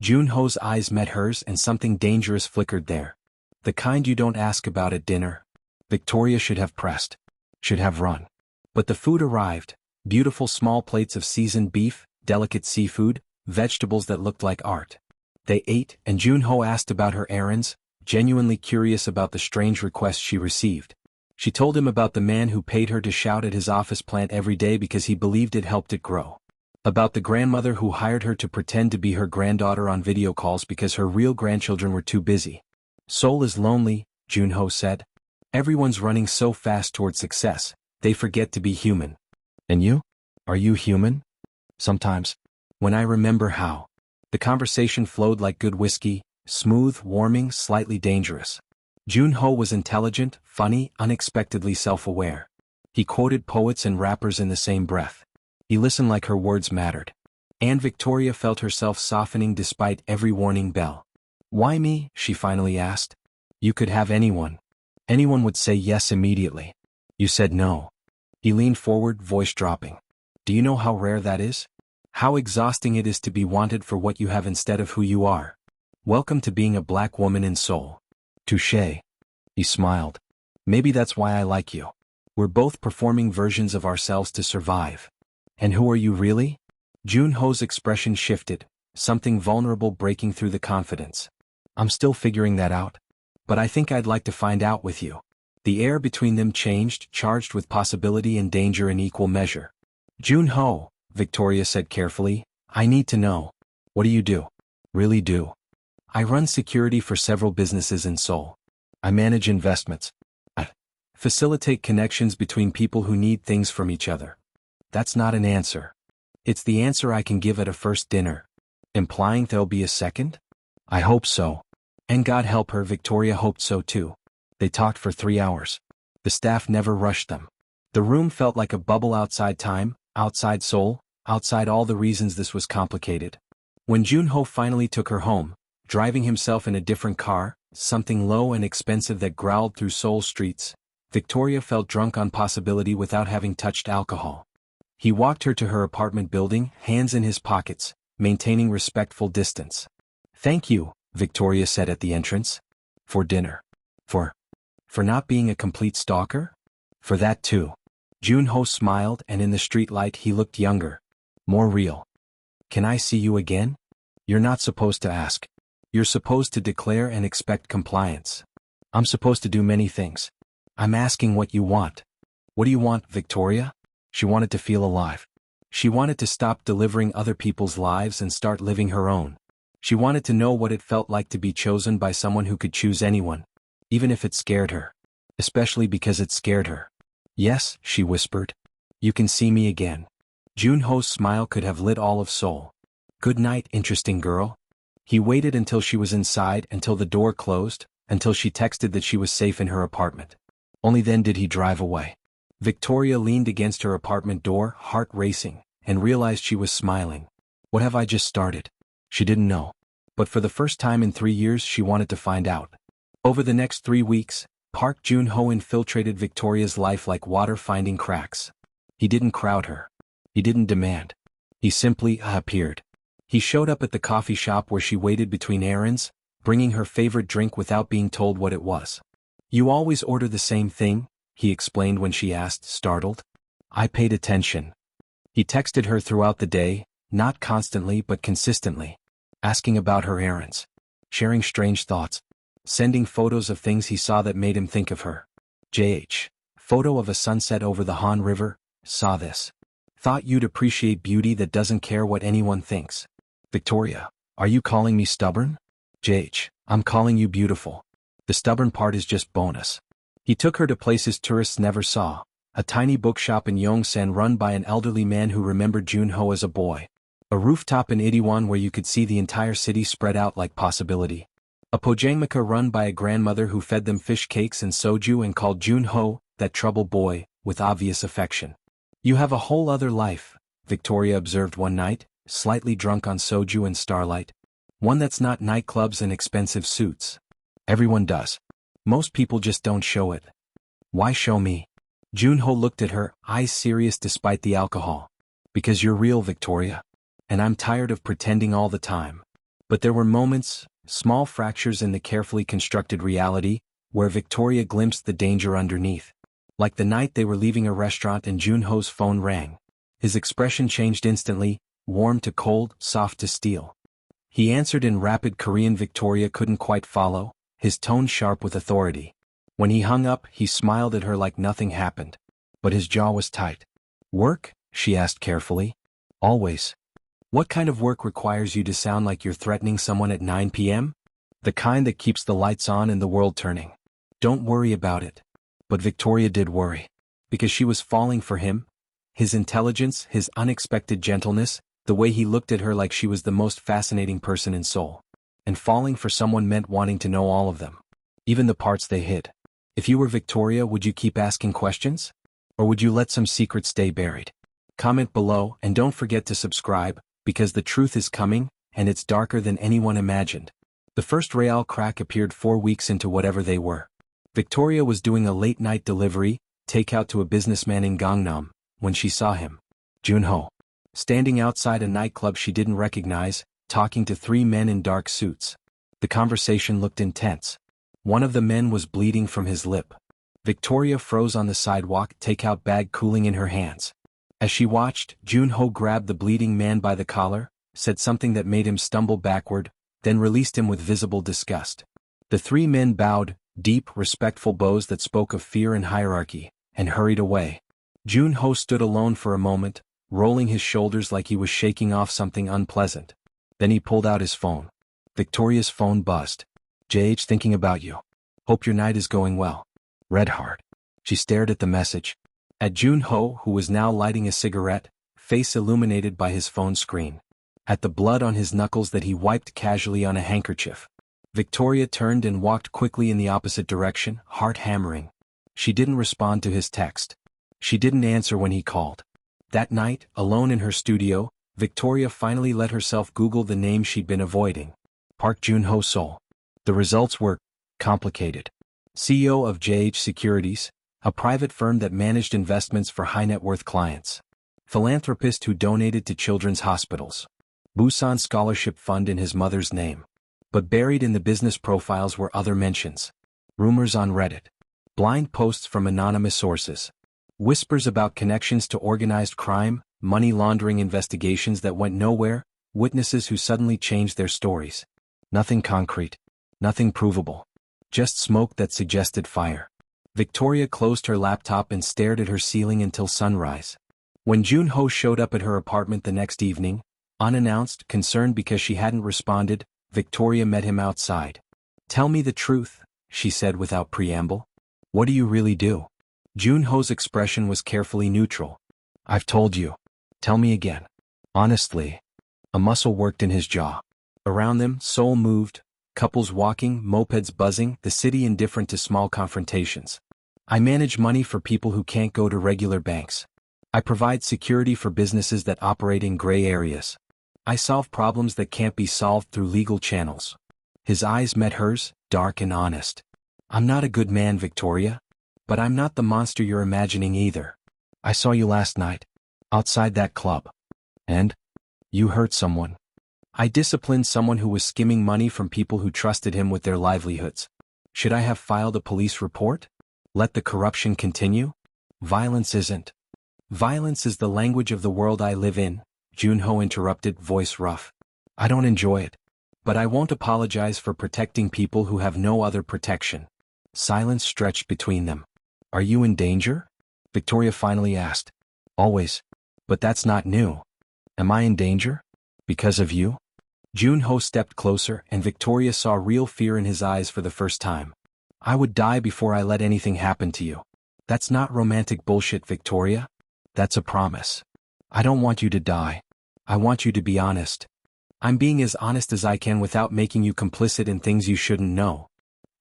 Speaker 1: Jun Ho's eyes met hers and something dangerous flickered there. The kind you don't ask about at dinner. Victoria should have pressed. Should have run. But the food arrived. Beautiful small plates of seasoned beef, delicate seafood, vegetables that looked like art. They ate, and Jun Ho asked about her errands, genuinely curious about the strange requests she received. She told him about the man who paid her to shout at his office plant every day because he believed it helped it grow. About the grandmother who hired her to pretend to be her granddaughter on video calls because her real grandchildren were too busy. Seoul is lonely, Jun Ho said. Everyone's running so fast toward success, they forget to be human. And you? Are you human? Sometimes. When I remember how. The conversation flowed like good whiskey, smooth, warming, slightly dangerous. Jun Ho was intelligent, funny, unexpectedly self-aware. He quoted poets and rappers in the same breath. He listened like her words mattered. And Victoria felt herself softening despite every warning bell. "Why me?" she finally asked. "You could have anyone. Anyone would say yes immediately. You said no." He leaned forward, voice dropping. "Do you know how rare that is? How exhausting it is to be wanted for what you have instead of who you are. Welcome to being a black woman in Seoul." "Touché." He smiled. "Maybe that's why I like you. We're both performing versions of ourselves to survive." "And who are you really?" Jun Ho's expression shifted, something vulnerable breaking through the confidence. "I'm still figuring that out. But I think I'd like to find out with you." The air between them changed, charged with possibility and danger in equal measure. "Jun Ho," Victoria said carefully, "I need to know. What do you do?" "Really do?" "I run security for several businesses in Seoul. I manage investments. I facilitate connections between people who need things from each other." "That's not an answer. It's the answer I can give at a first dinner." "Implying there'll be a second?" "I hope so." And God help her, Victoria hoped so too. They talked for 3 hours. The staff never rushed them. The room felt like a bubble outside time, outside Seoul, outside all the reasons this was complicated. When Jun Ho finally took her home, driving himself in a different car, something low and expensive that growled through Seoul streets, Victoria felt drunk on possibility without having touched alcohol. He walked her to her apartment building, hands in his pockets, maintaining respectful distance. "Thank you," Victoria said at the entrance. "For dinner." For not being a complete stalker?" "For that too." Jun Ho smiled, and in the streetlight he looked younger. More real. "Can I see you again?" "You're not supposed to ask. You're supposed to declare and expect compliance." "I'm supposed to do many things." "I'm asking what you want." "What do you want, Victoria?" She wanted to feel alive. She wanted to stop delivering other people's lives and start living her own. She wanted to know what it felt like to be chosen by someone who could choose anyone, even if it scared her. Especially because it scared her. "Yes," she whispered. "You can see me again." Jun Ho's smile could have lit all of Seoul. "Good night, interesting girl." He waited until she was inside, until the door closed, until she texted that she was safe in her apartment. Only then did he drive away. Victoria leaned against her apartment door, heart racing, and realized she was smiling. What have I just started? She didn't know. But for the first time in 3 years she wanted to find out. Over the next 3 weeks, Park Jun Ho infiltrated Victoria's life like water finding cracks. He didn't crowd her. He didn't demand. He simply appeared. He showed up at the coffee shop where she waited between errands, bringing her favorite drink without being told what it was. "You always order the same thing?" he explained when she asked, startled. I paid attention. He texted her throughout the day, not constantly but consistently, asking about her errands, sharing strange thoughts, sending photos of things he saw that made him think of her. Photo of a sunset over the Han River, saw this. Thought you'd appreciate beauty that doesn't care what anyone thinks. Victoria, are you calling me stubborn? I'm calling you beautiful. The stubborn part is just bonus. He took her to places tourists never saw, a tiny bookshop in Yongsan run by an elderly man who remembered Jun Ho as a boy. A rooftop in Itaewon where you could see the entire city spread out like possibility. A pojangmaka run by a grandmother who fed them fish cakes and soju and called Jun Ho, that trouble boy, with obvious affection. You have a whole other life, Victoria observed one night, slightly drunk on soju and starlight. One that's not nightclubs and expensive suits. Everyone does. Most people just don't show it. Why show me? Jun Ho looked at her, eyes serious despite the alcohol. Because you're real, Victoria. And I'm tired of pretending all the time. But there were moments, small fractures in the carefully constructed reality, where Victoria glimpsed the danger underneath. Like the night they were leaving a restaurant and Jun Ho's phone rang. His expression changed instantly, warm to cold, soft to steel. He answered in rapid Korean. Victoria couldn't quite follow, his tone sharp with authority. When he hung up, he smiled at her like nothing happened. But his jaw was tight. Work? She asked carefully. Always. What kind of work requires you to sound like you're threatening someone at 9 p.m.? The kind that keeps the lights on and the world turning. Don't worry about it. But Victoria did worry. Because she was falling for him. His intelligence, his unexpected gentleness, the way he looked at her like she was the most fascinating person in Seoul. And falling for someone meant wanting to know all of them. Even the parts they hid. If you were Victoria, would you keep asking questions? Or would you let some secrets stay buried? Comment below and don't forget to subscribe, because the truth is coming, and it's darker than anyone imagined. The first Real crack appeared 4 weeks into whatever they were. Victoria was doing a late-night delivery, takeout to a businessman in Gangnam, when she saw him. Jun Ho. Standing outside a nightclub she didn't recognize, talking to 3 men in dark suits. The conversation looked intense. One of the men was bleeding from his lip. Victoria froze on the sidewalk, takeout bag cooling in her hands. As she watched, Jun Ho grabbed the bleeding man by the collar, said something that made him stumble backward, then released him with visible disgust. The 3 men bowed, deep, respectful bows that spoke of fear and hierarchy, and hurried away. Jun Ho stood alone for a moment, rolling his shoulders like he was shaking off something unpleasant. Then he pulled out his phone. Victoria's phone buzzed. JH, thinking about you. Hope your night is going well. Red heart. She stared at the message. At Jun Ho, who was now lighting a cigarette, face illuminated by his phone screen. At the blood on his knuckles that he wiped casually on a handkerchief. Victoria turned and walked quickly in the opposite direction, heart hammering. She didn't respond to his text. She didn't answer when he called. That night, alone in her studio, Victoria finally let herself Google the name she'd been avoiding. Park Jun Ho, Seoul. The results were complicated. CEO of JH Securities, a private firm that managed investments for high-net-worth clients. Philanthropist who donated to children's hospitals. Busan Scholarship Fund in his mother's name. But buried in the business profiles were other mentions. Rumors on Reddit. Blind posts from anonymous sources. Whispers about connections to organized crime, money laundering investigations that went nowhere, witnesses who suddenly changed their stories. Nothing concrete. Nothing provable. Just smoke that suggested fire. Victoria closed her laptop and stared at her ceiling until sunrise. When Jun Ho showed up at her apartment the next evening, unannounced, concerned because she hadn't responded, Victoria met him outside. Tell me the truth, she said without preamble. What do you really do? Jun Ho's expression was carefully neutral. I've told you. Tell me again. Honestly. A muscle worked in his jaw. Around them, Seoul moved, couples walking, mopeds buzzing, the city indifferent to small confrontations. I manage money for people who can't go to regular banks. I provide security for businesses that operate in gray areas. I solve problems that can't be solved through legal channels. His eyes met hers, dark and honest. I'm not a good man, Victoria. But I'm not the monster you're imagining either. I saw you last night. Outside that club. And? You hurt someone. I disciplined someone who was skimming money from people who trusted him with their livelihoods. Should I have filed a police report? Let the corruption continue? Violence isn't. Violence is the language of the world I live in, Jun Ho interrupted, voice rough. I don't enjoy it. But I won't apologize for protecting people who have no other protection. Silence stretched between them. Are you in danger? Victoria finally asked. Always. But that's not new. Am I in danger? Because of you? Jun Ho stepped closer and Victoria saw real fear in his eyes for the first time. I would die before I let anything happen to you. That's not romantic bullshit, Victoria. That's a promise. I don't want you to die. I want you to be honest. I'm being as honest as I can without making you complicit in things you shouldn't know.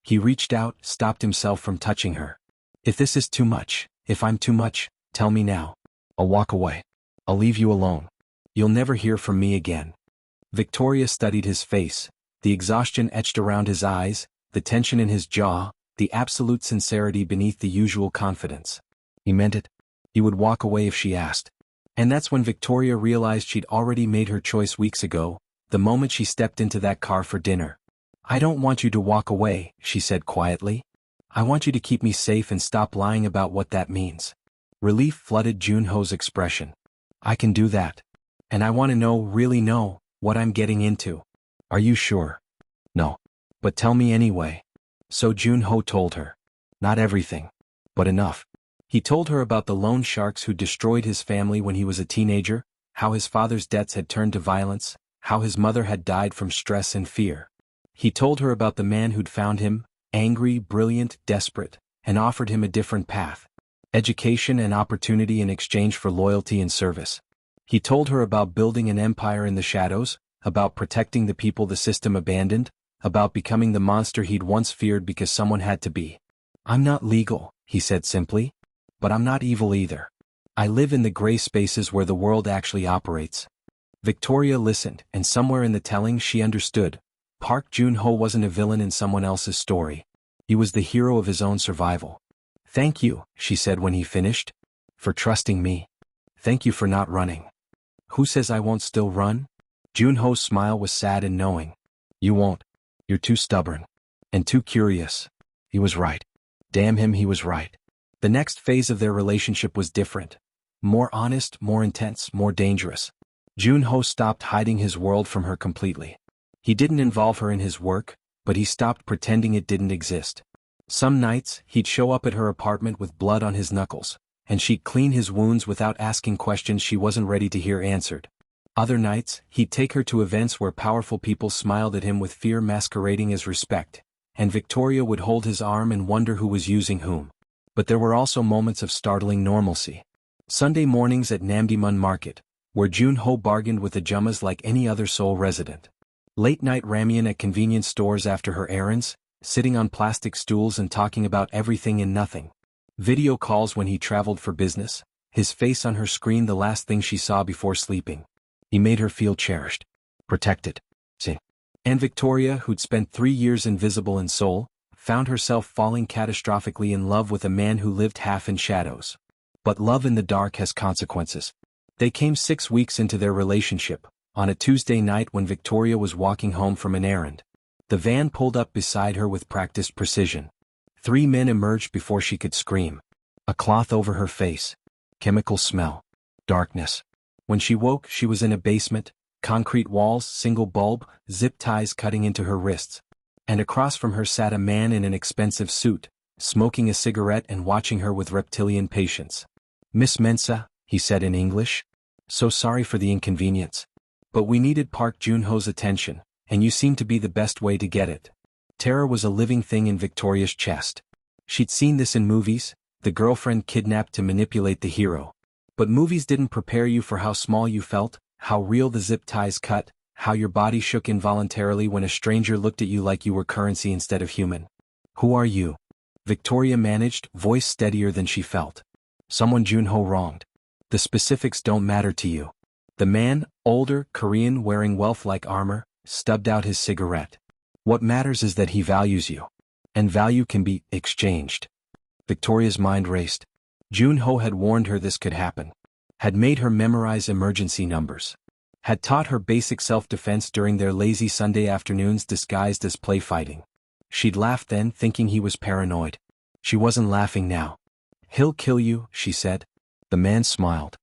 Speaker 1: He reached out, stopped himself from touching her. If this is too much, if I'm too much, tell me now. I'll walk away. I'll leave you alone. You'll never hear from me again. Victoria studied his face, the exhaustion etched around his eyes, the tension in his jaw, the absolute sincerity beneath the usual confidence. He meant it. He would walk away if she asked. And that's when Victoria realized she'd already made her choice weeks ago, the moment she stepped into that car for dinner. I don't want you to walk away, she said quietly. I want you to keep me safe and stop lying about what that means. Relief flooded Jun Ho's expression. I can do that. And I want to know, really know, what I'm getting into. Are you sure? No. But tell me anyway. So Jun Ho told her. Not everything. But enough. He told her about the loan sharks who destroyed his family when he was a teenager, how his father's debts had turned to violence, how his mother had died from stress and fear. He told her about the man who'd found him, angry, brilliant, desperate, and offered him a different path. Education and opportunity in exchange for loyalty and service. He told her about building an empire in the shadows, about protecting the people the system abandoned, about becoming the monster he'd once feared because someone had to be. I'm not legal, he said simply. But I'm not evil either. I live in the gray spaces where the world actually operates. Victoria listened, and somewhere in the telling she understood. Park Jun Ho wasn't a villain in someone else's story. He was the hero of his own survival. "Thank you," she said when he finished. "For trusting me. Thank you for not running." "Who says I won't still run?" Jun Ho's smile was sad and knowing. "You won't. You're too stubborn. And too curious." He was right. Damn him, he was right. The next phase of their relationship was different. More honest, more intense, more dangerous. Jun Ho stopped hiding his world from her completely. He didn't involve her in his work, but he stopped pretending it didn't exist. Some nights, he'd show up at her apartment with blood on his knuckles, and she'd clean his wounds without asking questions she wasn't ready to hear answered. Other nights, he'd take her to events where powerful people smiled at him with fear masquerading as respect, and Victoria would hold his arm and wonder who was using whom. But there were also moments of startling normalcy. Sunday mornings at Namdaemun Market, where Jun Ho bargained with the Jummas like any other Seoul resident. Late-night ramyeon at convenience stores after her errands, sitting on plastic stools and talking about everything and nothing. Video calls when he traveled for business, his face on her screen the last thing she saw before sleeping. He made her feel cherished, protected. And Victoria, who'd spent 3 years invisible in Seoul, found herself falling catastrophically in love with a man who lived half in shadows. But love in the dark has consequences. They came 6 weeks into their relationship, on a Tuesday night when Victoria was walking home from an errand. The van pulled up beside her with practiced precision. 3 men emerged before she could scream. A cloth over her face. Chemical smell. Darkness. When she woke, she was in a basement, concrete walls, single bulb, zip ties cutting into her wrists. And across from her sat a man in an expensive suit, smoking a cigarette and watching her with reptilian patience. "Miss Mensah," he said in English. "So sorry for the inconvenience. But we needed Park Jun Ho's attention, and you seem to be the best way to get it." Terror was a living thing in Victoria's chest. She'd seen this in movies, the girlfriend kidnapped to manipulate the hero. But movies didn't prepare you for how small you felt, how real the zip ties cut, how your body shook involuntarily when a stranger looked at you like you were currency instead of human. "Who are you?" Victoria managed, voice steadier than she felt. "Someone Jun Ho wronged. The specifics don't matter to you." The man, older, Korean, wearing wealth-like armor, stubbed out his cigarette. "What matters is that he values you. And value can be exchanged." Victoria's mind raced. Jun Ho had warned her this could happen. Had made her memorize emergency numbers. Had taught her basic self-defense during their lazy Sunday afternoons disguised as play fighting. She'd laughed then, thinking he was paranoid. She wasn't laughing now. "He'll kill you," she said. The man smiled.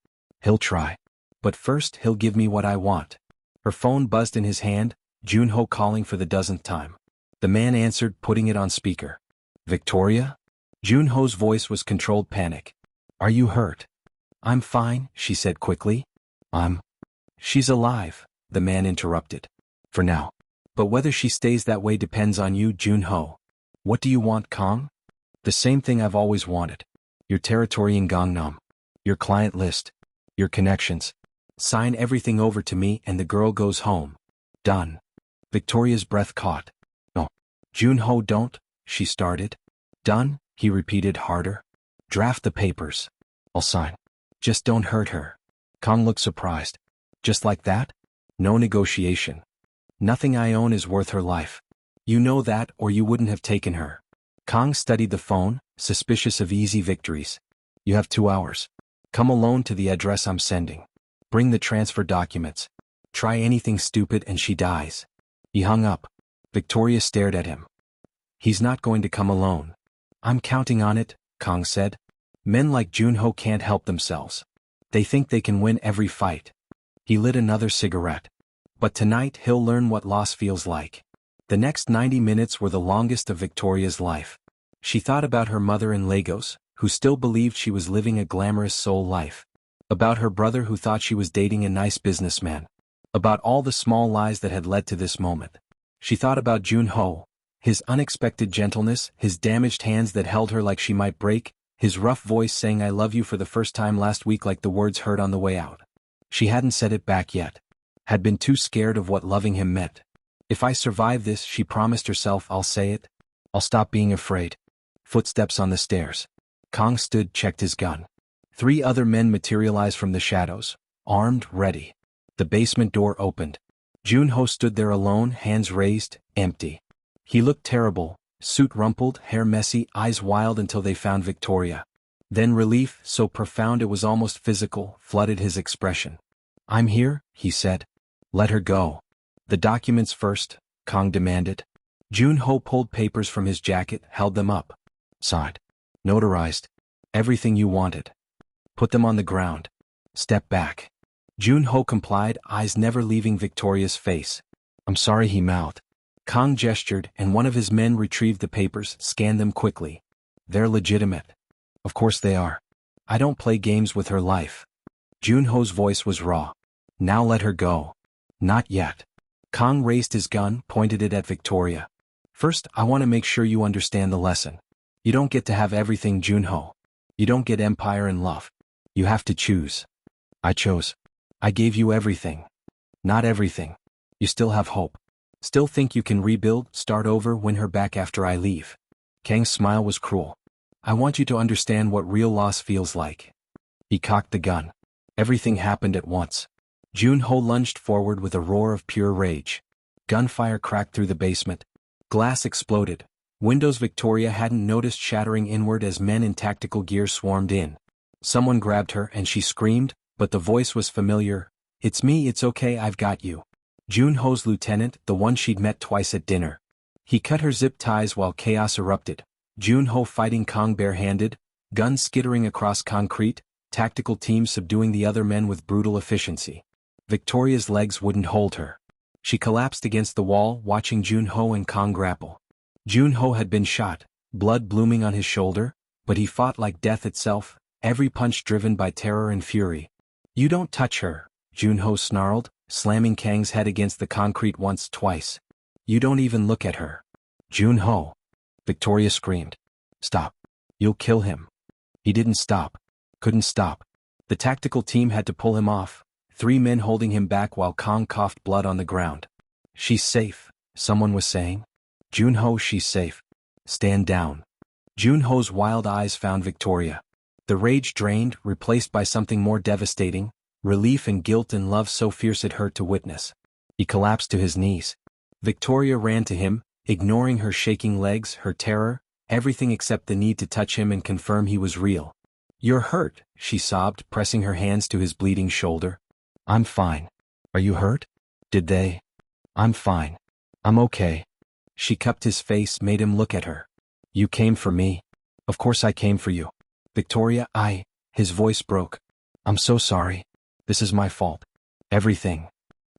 Speaker 1: "He'll try. But first he'll give me what I want." Her phone buzzed in his hand, Jun Ho calling for the dozenth time. The man answered, putting it on speaker. "Victoria?" Jun Ho's voice was controlled panic. "Are you hurt?" "I'm fine," she said quickly. She's alive," the man interrupted. "For now. But whether she stays that way depends on you, Jun Ho." "What do you want, Kong?" "The same thing I've always wanted. Your territory in Gangnam. Your client list. Your connections. Sign everything over to me and the girl goes home. Done." Victoria's breath caught. "No. Jun Ho, don't," she started. "Done," he repeated harder. "Draft the papers. I'll sign. Just don't hurt her." Kong looked surprised. "Just like that? No negotiation. Nothing I own is worth her life. You know that or you wouldn't have taken her." Kong studied the phone, suspicious of easy victories. "You have 2 hours. Come alone to the address I'm sending. Bring the transfer documents. Try anything stupid and she dies." He hung up. Victoria stared at him. "He's not going to come alone." "I'm counting on it," Kong said. "Men like Jun Ho can't help themselves. They think they can win every fight." He lit another cigarette. "But tonight he'll learn what loss feels like." The next 90 minutes were the longest of Victoria's life. She thought about her mother in Lagos, who still believed she was living a glamorous Seoul life. About her brother who thought she was dating a nice businessman. About all the small lies that had led to this moment. She thought about Jun Ho, his unexpected gentleness, his damaged hands that held her like she might break, his rough voice saying "I love you" for the first time last week like the words heard on the way out. She hadn't said it back yet. Had been too scared of what loving him meant. "If I survive this," she promised herself, "I'll say it. I'll stop being afraid." Footsteps on the stairs. Kang stood, checked his gun. 3 other men materialized from the shadows, armed, ready. The basement door opened. Jun Ho stood there alone, hands raised, empty. He looked terrible, suit rumpled, hair messy, eyes wild until they found Victoria. Then relief, so profound it was almost physical, flooded his expression. "I'm here," he said. "Let her go." "The documents first," Kang demanded. Jun Ho pulled papers from his jacket, held them up. Sighed. "Notarized. Everything you wanted. Put them on the ground. Step back." Jun Ho complied, eyes never leaving Victoria's face. "I'm sorry," he mouthed. Kang gestured, and one of his men retrieved the papers, scanned them quickly. "They're legitimate." "Of course they are. I don't play games with her life." Jun Ho's voice was raw. "Now let her go." "Not yet." Kang raised his gun, pointed it at Victoria. "First, I want to make sure you understand the lesson. You don't get to have everything, Jun Ho. You don't get empire and love. You have to choose." "I chose. I gave you everything." "Not everything. You still have hope. Still think you can rebuild, start over, win her back after I leave." Kang's smile was cruel. "I want you to understand what real loss feels like." He cocked the gun. Everything happened at once. Jun Ho lunged forward with a roar of pure rage. Gunfire cracked through the basement. Glass exploded. Windows Victoria hadn't noticed shattering inward as men in tactical gear swarmed in. Someone grabbed her and she screamed, but the voice was familiar. "It's me, it's okay, I've got you." Jun Ho's lieutenant, the one she'd met twice at dinner. He cut her zip ties while chaos erupted. Jun Ho fighting Kang barehanded, guns skittering across concrete, tactical teams subduing the other men with brutal efficiency. Victoria's legs wouldn't hold her. She collapsed against the wall, watching Jun Ho and Kang grapple. Jun Ho had been shot, blood blooming on his shoulder, but he fought like death itself, every punch driven by terror and fury. "You don't touch her," Jun Ho snarled, slamming Kang's head against the concrete once, twice. "You don't even look at her." "Jun Ho!" Victoria screamed. "Stop. You'll kill him." He didn't stop. Couldn't stop. The tactical team had to pull him off, 3 men holding him back while Kang coughed blood on the ground. "She's safe," someone was saying. "Jun Ho, she's safe. Stand down." Jun Ho's wild eyes found Victoria. The rage drained, replaced by something more devastating, relief and guilt and love so fierce it hurt to witness. He collapsed to his knees. Victoria ran to him, ignoring her shaking legs, her terror, everything except the need to touch him and confirm he was real. "You're hurt," she sobbed, pressing her hands to his bleeding shoulder. "I'm fine." "Are you hurt? Did they?" "I'm fine. I'm okay." She cupped his face, made him look at her. "You came for me." "Of course I came for you." "Victoria, His voice broke. "I'm so sorry. This is my fault. Everything."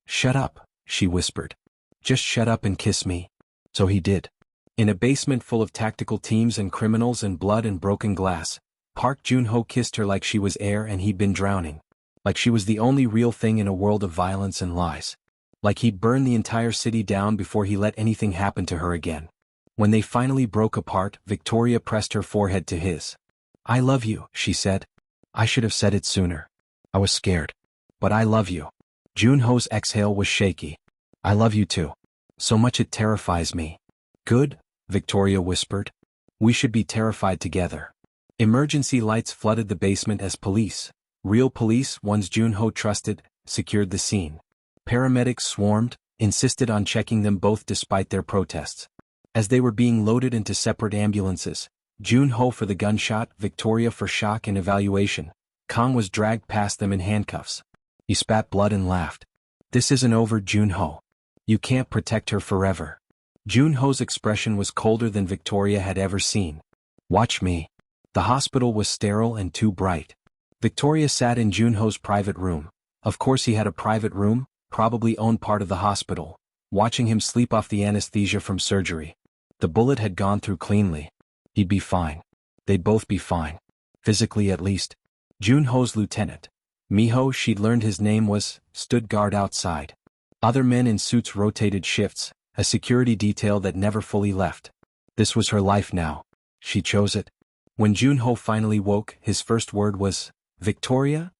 Speaker 1: "Shut up," she whispered. "Just shut up and kiss me." So he did. In a basement full of tactical teams and criminals and blood and broken glass, Park Jun Ho kissed her like she was air and he'd been drowning. Like she was the only real thing in a world of violence and lies. Like he'd burn the entire city down before he let anything happen to her again. When they finally broke apart, Victoria pressed her forehead to his. "I love you," she said. "I should have said it sooner. I was scared. But I love you." Jun Ho's exhale was shaky. "I love you too. So much it terrifies me." "Good," Victoria whispered. "We should be terrified together." Emergency lights flooded the basement as police, real police, ones Jun Ho trusted, secured the scene. Paramedics swarmed, insisted on checking them both despite their protests. As they were being loaded into separate ambulances, Jun Ho for the gunshot, Victoria for shock and evaluation, Kang was dragged past them in handcuffs. He spat blood and laughed. "This isn't over, Jun Ho. You can't protect her forever." Jun Ho's expression was colder than Victoria had ever seen. "Watch me." The hospital was sterile and too bright. Victoria sat in Jun Ho's private room. Of course he had a private room, probably owned part of the hospital, watching him sleep off the anesthesia from surgery. The bullet had gone through cleanly. He'd be fine. They'd both be fine. Physically at least. Jun Ho's lieutenant, Miho, she'd learned his name was, stood guard outside. Other men in suits rotated shifts, a security detail that never fully left. This was her life now. She chose it. When Jun Ho finally woke, his first word was, "Victoria?"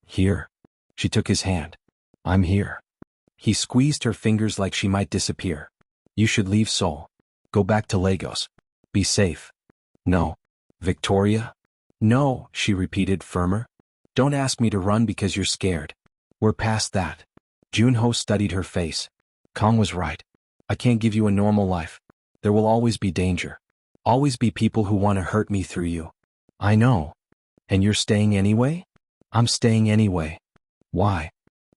Speaker 1: "Here." She took his hand. "I'm here." He squeezed her fingers like she might disappear. "You should leave Seoul. Go back to Lagos. Be safe." "No." "Victoria?" No, she repeated, firmer. Don't ask me to run because you're scared. We're past that. Jun Ho studied her face. Kong was right. I can't give you a normal life. There will always be danger. Always be people who want to hurt me through you. I know. And you're staying anyway? I'm staying anyway. Why?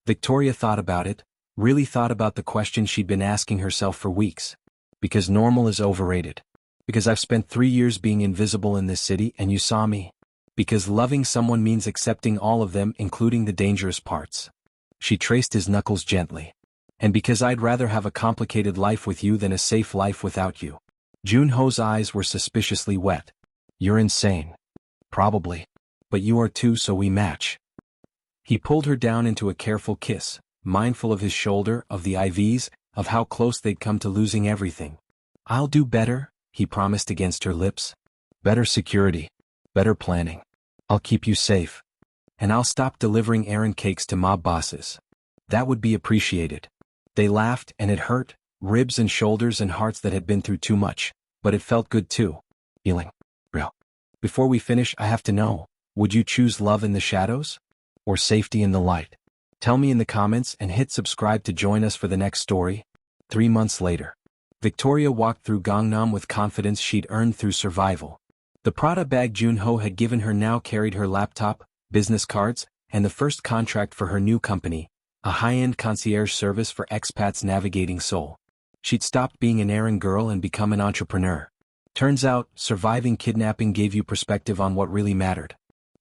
Speaker 1: Victoria thought about it, really thought about the question she'd been asking herself for weeks. Because normal is overrated. Because I've spent 3 years being invisible in this city and you saw me. Because loving someone means accepting all of them, including the dangerous parts. She traced his knuckles gently. And because I'd rather have a complicated life with you than a safe life without you. Jun Ho's eyes were suspiciously wet. You're insane. Probably. But you are too, so we match. He pulled her down into a careful kiss, mindful of his shoulder, of the IVs, of how close they'd come to losing everything. I'll do better, he promised against her lips. Better security. Better planning. I'll keep you safe. And I'll stop delivering errand cakes to mob bosses. That would be appreciated. They laughed, and it hurt, ribs and shoulders and hearts that had been through too much, but it felt good too. Healing. Real. Before we finish, I have to know, would you choose love in the shadows? Or safety in the light? Tell me in the comments and hit subscribe to join us for the next story. 3 months later. Victoria walked through Gangnam with confidence she'd earned through survival. The Prada bag Jun Ho had given her now carried her laptop, business cards, and the first contract for her new company, a high-end concierge service for expats navigating Seoul. She'd stopped being an errand girl and become an entrepreneur. Turns out, surviving kidnapping gave you perspective on what really mattered.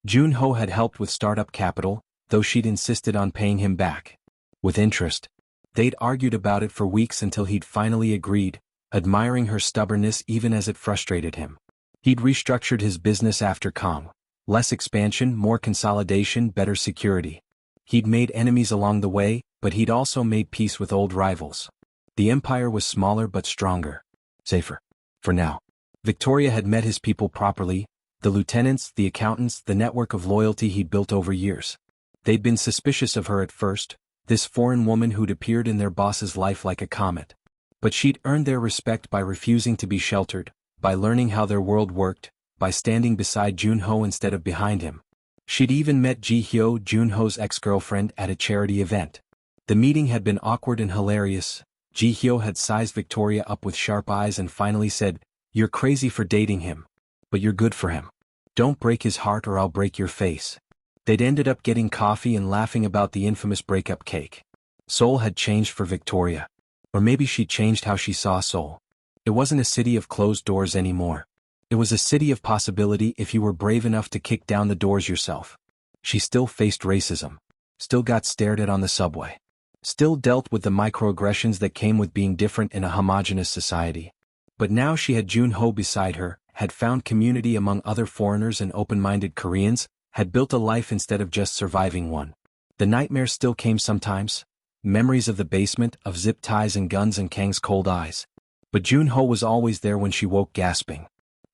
Speaker 1: Jun Ho had helped with startup capital, though she'd insisted on paying him back. With interest. They'd argued about it for weeks until he'd finally agreed, admiring her stubbornness even as it frustrated him. He'd restructured his business after Kong. Less expansion, more consolidation, better security. He'd made enemies along the way, but he'd also made peace with old rivals. The empire was smaller but stronger. Safer. For now. Victoria had met his people properly, the lieutenants, the accountants, the network of loyalty he'd built over years. They'd been suspicious of her at first, this foreign woman who'd appeared in their boss's life like a comet. But she'd earned their respect by refusing to be sheltered, by learning how their world worked, by standing beside Jun Ho instead of behind him. She'd even met Ji Hyo, Jun Ho's ex-girlfriend, at a charity event. The meeting had been awkward and hilarious. Ji Hyo had sized Victoria up with sharp eyes and finally said, "You're crazy for dating him. But you're good for him. Don't break his heart or I'll break your face." They'd ended up getting coffee and laughing about the infamous breakup cake. Seoul had changed for Victoria. Or maybe she changed how she saw Seoul. It wasn't a city of closed doors anymore. It was a city of possibility if you were brave enough to kick down the doors yourself. She still faced racism. Still got stared at on the subway. Still dealt with the microaggressions that came with being different in a homogeneous society. But now she had Jun Ho beside her, had found community among other foreigners and open-minded Koreans, had built a life instead of just surviving one. The nightmares still came sometimes. Memories of the basement, of zip ties and guns and Kang's cold eyes. But Jun Ho was always there when she woke gasping.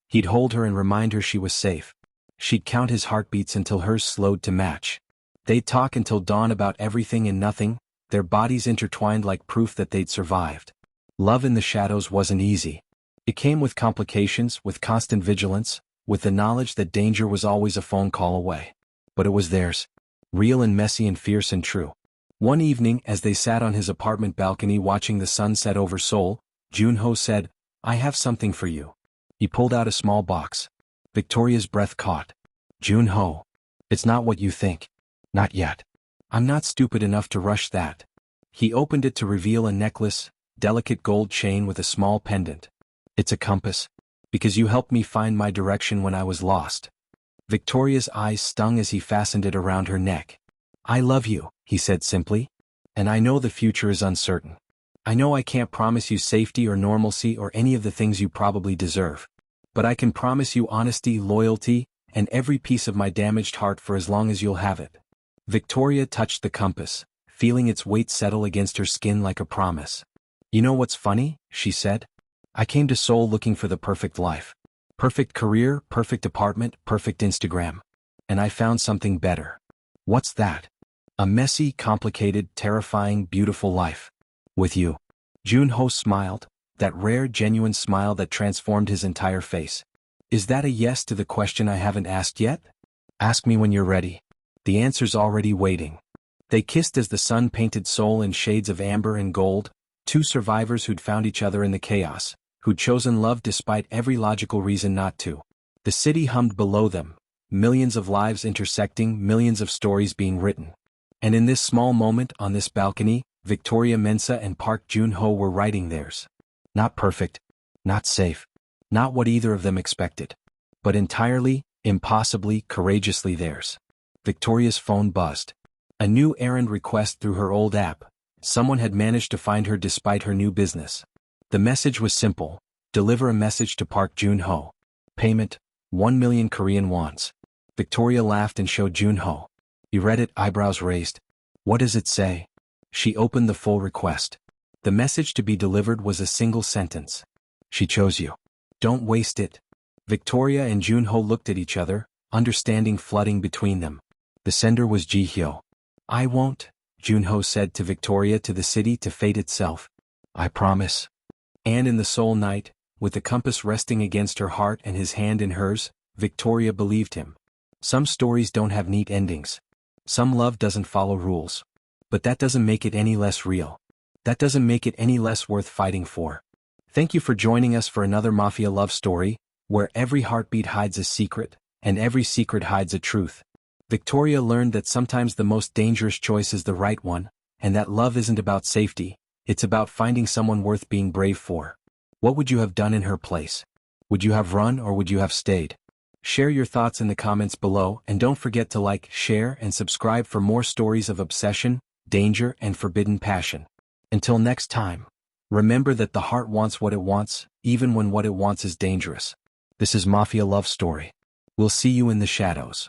Speaker 1: He'd hold her and remind her she was safe. She'd count his heartbeats until hers slowed to match. They'd talk until dawn about everything and nothing, their bodies intertwined like proof that they'd survived. Love in the shadows wasn't easy. It came with complications, with constant vigilance, with the knowledge that danger was always a phone call away. But it was theirs. Real and messy and fierce and true. One evening, as they sat on his apartment balcony watching the sun set over Seoul, Jun Ho said, "I have something for you." He pulled out a small box. Victoria's breath caught. "Jun Ho. It's not what you think. Not yet. I'm not stupid enough to rush that." He opened it to reveal a necklace, delicate gold chain with a small pendant. "It's a compass. Because you helped me find my direction when I was lost." Victoria's eyes stung as he fastened it around her neck. "I love you," he said simply. "And I know the future is uncertain. I know I can't promise you safety or normalcy or any of the things you probably deserve. But I can promise you honesty, loyalty, and every piece of my damaged heart for as long as you'll have it." Victoria touched the compass, feeling its weight settle against her skin like a promise. "You know what's funny?" she said. "I came to Seoul looking for the perfect life. Perfect career, perfect apartment, perfect Instagram. And I found something better." "What's that?" "A messy, complicated, terrifying, beautiful life. With you." Jun Ho smiled, that rare, genuine smile that transformed his entire face. Is that a yes to the question I haven't asked yet? Ask me when you're ready. The answer's already waiting. They kissed as the sun painted Seoul in shades of amber and gold, two survivors who'd found each other in the chaos, who'd chosen love despite every logical reason not to. The city hummed below them, millions of lives intersecting, millions of stories being written. And in this small moment on this balcony, Victoria Mensah and Park Jun Ho were writing theirs. Not perfect, not safe, not what either of them expected, but entirely, impossibly, courageously theirs. Victoria's phone buzzed. A new errand request through her old app. Someone had managed to find her despite her new business. The message was simple: deliver a message to Park Jun Ho. Payment, 1 million Korean wons. Victoria laughed and showed Jun Ho. He read it, eyebrows raised. What does it say? She opened the full request. The message to be delivered was a single sentence. She chose you. Don't waste it. Victoria and Jun Ho looked at each other, understanding flooding between them. The sender was Ji Hyo. I won't, Jun Ho said to Victoria, to the city, to fate itself. I promise. And in the Seoul night, with the compass resting against her heart and his hand in hers, Victoria believed him. Some stories don't have neat endings. Some love doesn't follow rules. But that doesn't make it any less real. That doesn't make it any less worth fighting for. Thank you for joining us for another Mafia love story, where every heartbeat hides a secret, and every secret hides a truth. Victoria learned that sometimes the most dangerous choice is the right one, and that love isn't about safety, it's about finding someone worth being brave for. What would you have done in her place? Would you have run or would you have stayed? Share your thoughts in the comments below, and don't forget to like, share, and subscribe for more stories of obsession, danger, and forbidden passion. Until next time, remember that the heart wants what it wants, even when what it wants is dangerous. This is Mafia Love Story. We'll see you in the shadows.